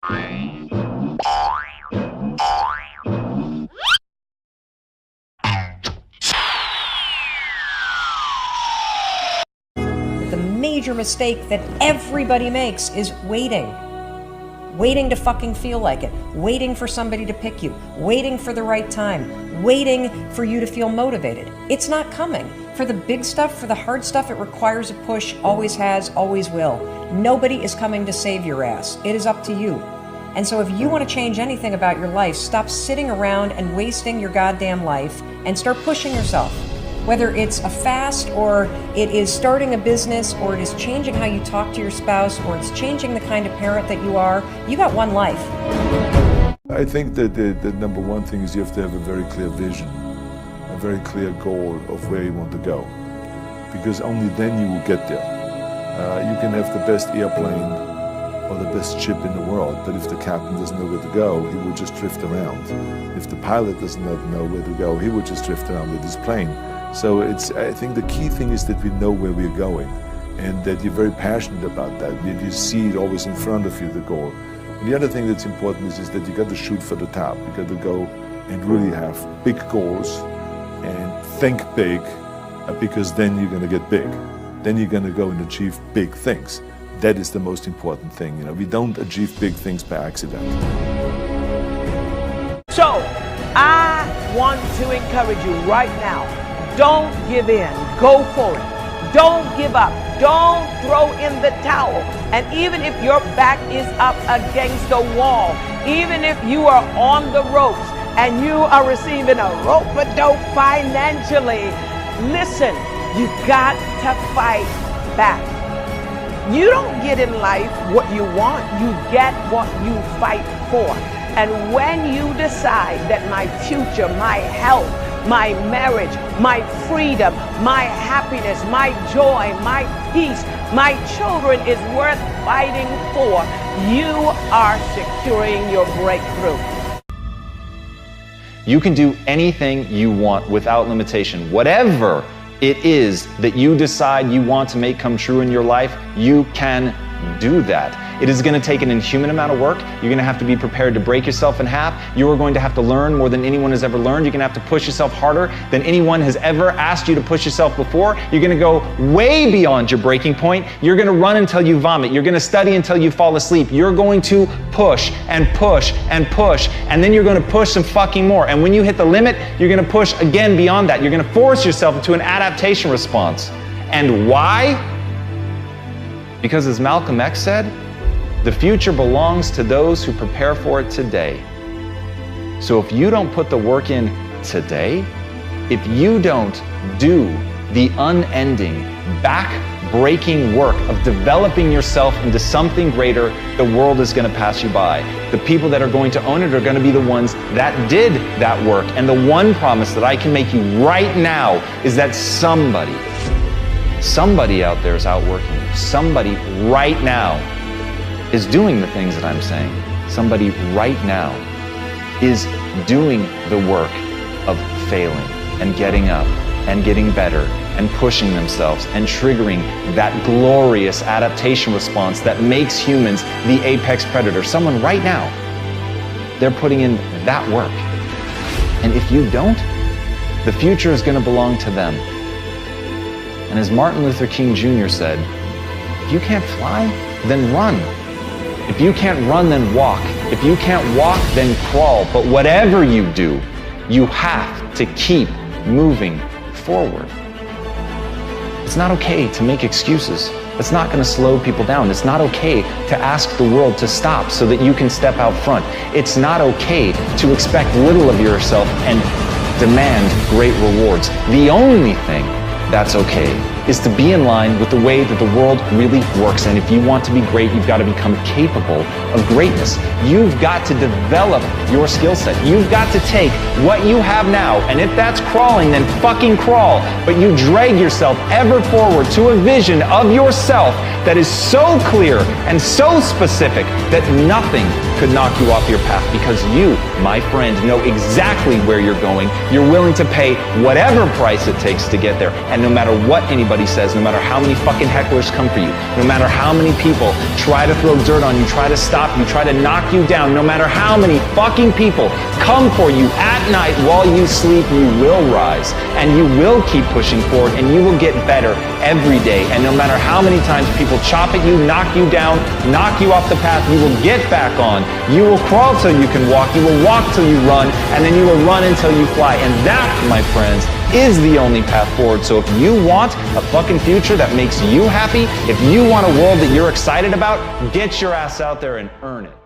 The major mistake that everybody makes is waiting. Waiting to fucking feel like it. Waiting for somebody to pick you. Waiting for the right time. Waiting for you to feel motivated. It's not coming. For the big stuff, for the hard stuff, it requires a push, always has, always will. Nobody is coming to save your ass. It is up to you. And so if you want to change anything about your life, stop sitting around and wasting your goddamn life and start pushing yourself. Whether it's a fast, or it is starting a business, or it is changing how you talk to your spouse, or it's changing the kind of parent that you are, you got one life. I think that the number one thing is you have to have a very clear vision, a very clear goal of where you want to go. Because only then you will get there. You can have the best airplane or the best ship in the world, but if the captain doesn't know where to go, he will just drift around. If the pilot does not know where to go, he will just drift around with his plane. So I think the key thing is that we know where we're going, and that you're very passionate about that. You see it always in front of you, the goal. And the other thing that's important is that you got to shoot for the top. You got to go and really have big goals and think big, because then you're going to get big. Then you're going to go and achieve big things. That is the most important thing. You know, we don't achieve big things by accident. So, I want to encourage you right now. Don't give in. Go for it. Don't give up. Don't throw in the towel. And even if your back is up against the wall, even if you are on the ropes and you are receiving a rope-a-dope financially, listen, you got to fight back. You don't get in life what you want, you get what you fight for. And when you decide that my future, my health, my marriage, my freedom, my happiness, my joy, my peace, my children is worth fighting for, you are securing your breakthrough. You can do anything you want without limitation. Whatever it is that you decide you want to make come true in your life, you can do that. It is going to take an inhuman amount of work. You're going to have to be prepared to break yourself in half. You are going to have to learn more than anyone has ever learned. You're going to have to push yourself harder than anyone has ever asked you to push yourself before. You're going to go way beyond your breaking point. You're going to run until you vomit. You're going to study until you fall asleep. You're going to push and push and push, and then you're going to push some fucking more. And when you hit the limit, you're going to push again beyond that. You're going to force yourself into an adaptation response. And why? Because as Malcolm X said, the future belongs to those who prepare for it today. So if you don't put the work in today, if you don't do the unending, back-breaking work of developing yourself into something greater, the world is going to pass you by. The people that are going to own it are going to be the ones that did that work. And the one promise that I can make you right now is that somebody out there is outworking you. Somebody right now is doing the things that I'm saying. Somebody right now is doing the work of failing and getting up and getting better and pushing themselves and triggering that glorious adaptation response that makes humans the apex predator. Someone right now, they're putting in that work. And if you don't, the future is going to belong to them. And as Martin Luther King Jr. said, if you can't fly, then run. If you can't run, then walk. If you can't walk, then crawl. But whatever you do, you have to keep moving forward. It's not okay to make excuses. It's not going to slow people down. It's not okay to ask the world to stop so that you can step out front. It's not okay to expect little of yourself and demand great rewards. The only thing that's okay is to be in line with the way that the world really works. And if you want to be great, you've got to become capable of greatness. You've got to develop your skill set. You've got to take what you have now, and if that's crawling, then fucking crawl. But you drag yourself ever forward to a vision of yourself that is so clear and so specific that nothing could knock you off your path, because you, my friend, know exactly where you're going. You're willing to pay whatever price it takes to get there, and no matter what anybody anybody says, no matter how many fucking hecklers come for you, no matter how many people try to throw dirt on you, try to stop you, try to knock you down, no matter how many fucking people come for you at night while you sleep, you will rise and you will keep pushing forward and you will get better every day. And no matter how many times people chop at you, knock you down, knock you off the path, you will get back on. You will crawl till you can walk, you will walk till you run, and then you will run until you fly. And that, my friends, is the only path forward. So if you want a fucking future that makes you happy, if you want a world that you're excited about, get your ass out there and earn it.